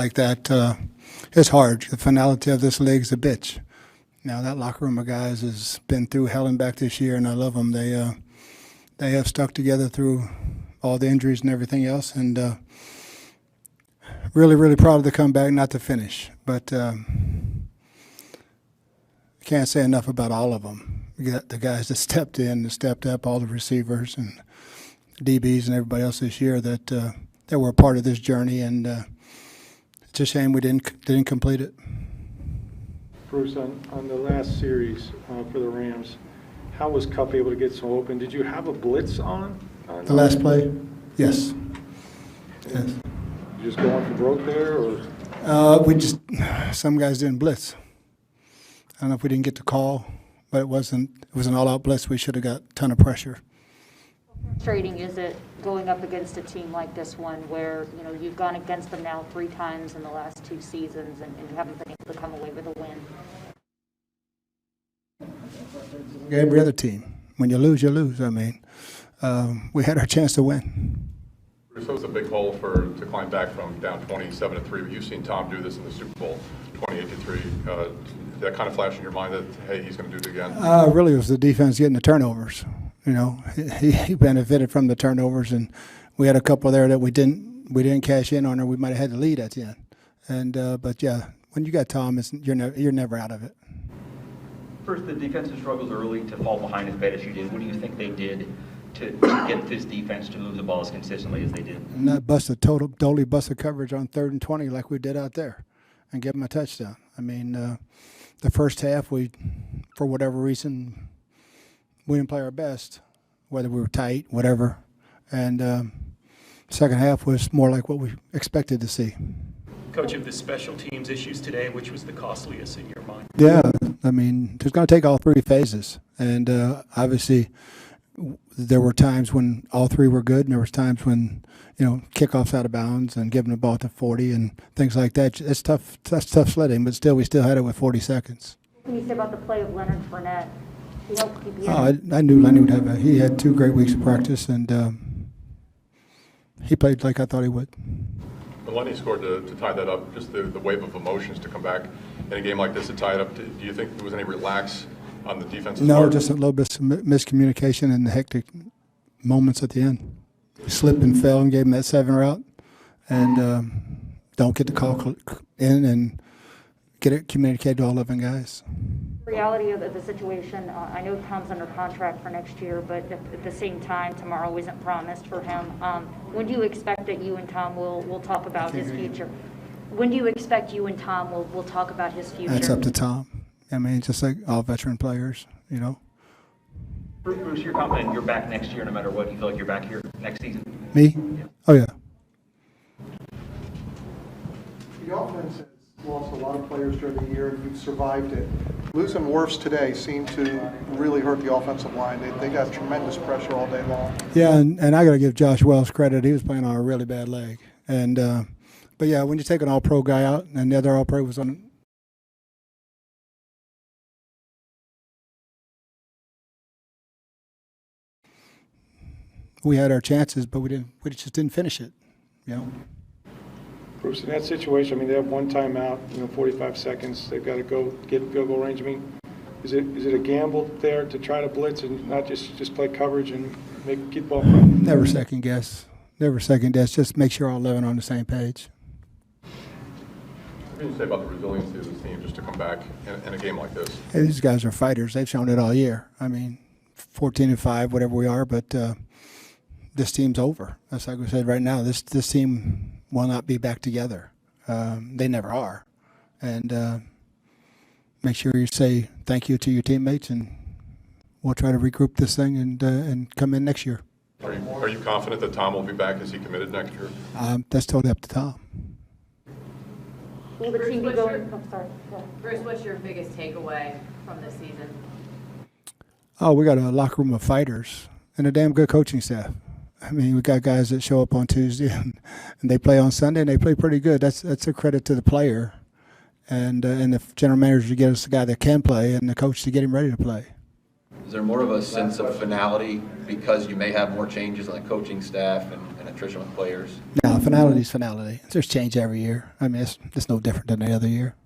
like that, it's hard. The finality of this league's a bitch. Now, that locker room of guys has been through hell and back this year, and I love them. They have stuck together through all the injuries and everything else, and really, really proud of the comeback, not to finish. But can't say enough about all of them. You got the guys that stepped in, that stepped up, all the receivers and DBs and everybody else this year that were a part of this journey, and it's a shame we didn't complete it. Bruce, on the last series for the Rams, how was Cup able to get so open? Did you have a blitz on The last play? Yes. Yes. You just going for broke there, or? Some guys didn't blitz. I don't know if we didn't get the call, but it was an all-out blitz. We should have got a ton of pressure. How frustrating is it going up against a team like this one where, you've gone against them now 3 times in the last 2 seasons and you haven't been able to come away with a win? Every other team. When you lose, you lose. I mean, we had our chance to win. Bruce, that was a big hole to climb back from, down 27-3. But you've seen Tom do this in the Super Bowl, 28-3. Did that kind of flash in your mind that, hey, he's going to do it again? Really, it was the defense getting the turnovers. He benefited from the turnovers, and we had a couple there that we didn't cash in on, or we might have had the lead at the end. And but yeah, when you got Tom, you're never out of it. First, the defensive struggles early to fall behind as bad as you did. What do you think they did to get this defense to move the ball as consistently as they did? Not totally busted coverage on 3rd and 20 like we did out there, and give them a touchdown. I mean, the first half we, for whatever reason, we didn't play our best, whether we were tight, whatever. And second half was more like what we expected to see. Coach, of the special teams issues today, which was the costliest in your mind? Yeah, I mean, it's going to take all 3 phases. And obviously there were times when all 3 were good, and there was times when, kickoffs out of bounds and giving the ball to 40 and things like that. It's tough. That's tough sledding, but still, we still had it with 40 seconds. What can you say about the play of Leonard Fournette? He helped keep you I knew Lenny would he had 2 great weeks of practice, and he played like I thought he would. When Lenny scored to tie that up, just the wave of emotions to come back in a game like this to tie it up, do you think there was any relax on the defensive No, part? just a little bit of miscommunication in the hectic moments at the end. Slipped and fell and gave him that 7 route, and don't get the call in and get it communicated to all 11 guys. Reality of the situation, I know Tom's under contract for next year, but at the same time, tomorrow isn't promised for him. When do you expect that you and Tom will talk about his future? When do you expect you and Tom will talk about his future? That's up to Tom. I mean, just like all veteran players, Bruce, you're confident you're back next year no matter what? You feel like you're back here next season? Me? Yeah. Oh, yeah. The offense has lost a lot of players during the year, and you've survived it. Losing Wirfs today seemed to really hurt the offensive line. They got tremendous pressure all day long. Yeah, and I got to give Josh Wells credit. He was playing on a really bad leg. And but, yeah, when you take an all-pro guy out and the other all-pro was on – we had our chances, but we just didn't finish it, Bruce, in that situation, they have 1 timeout, 45 seconds. They've got to go get field goal range. Is it a gamble there to try to blitz and not just play coverage and keep ball front? Never second guess. Just make sure all 11 are on the same page. What do you say about the resiliency of this team just to come back in a game like this? Hey, these guys are fighters. They've shown it all year. 14-5, whatever we are, but this team's over. That's like we said right now. This team will not be back together. They never are. And make sure you say thank you to your teammates, and we'll try to regroup this thing and come in next year. Are you confident that Tom will be back? Is he committed next year? That's totally up to Tom. Will the team be going? Oh, sorry. Bruce, what's your biggest takeaway from this season? Oh, we got a locker room of fighters and a damn good coaching staff. We got guys that show up on Tuesday and they play on Sunday, and they play pretty good. That's a credit to the player and the general manager to get us the guy that can play and the coach to get him ready to play. Is there more of a sense of finality because you may have more changes on the coaching staff and attrition with players? No, finality is finality. There's change every year. I mean, it's no different than the other year.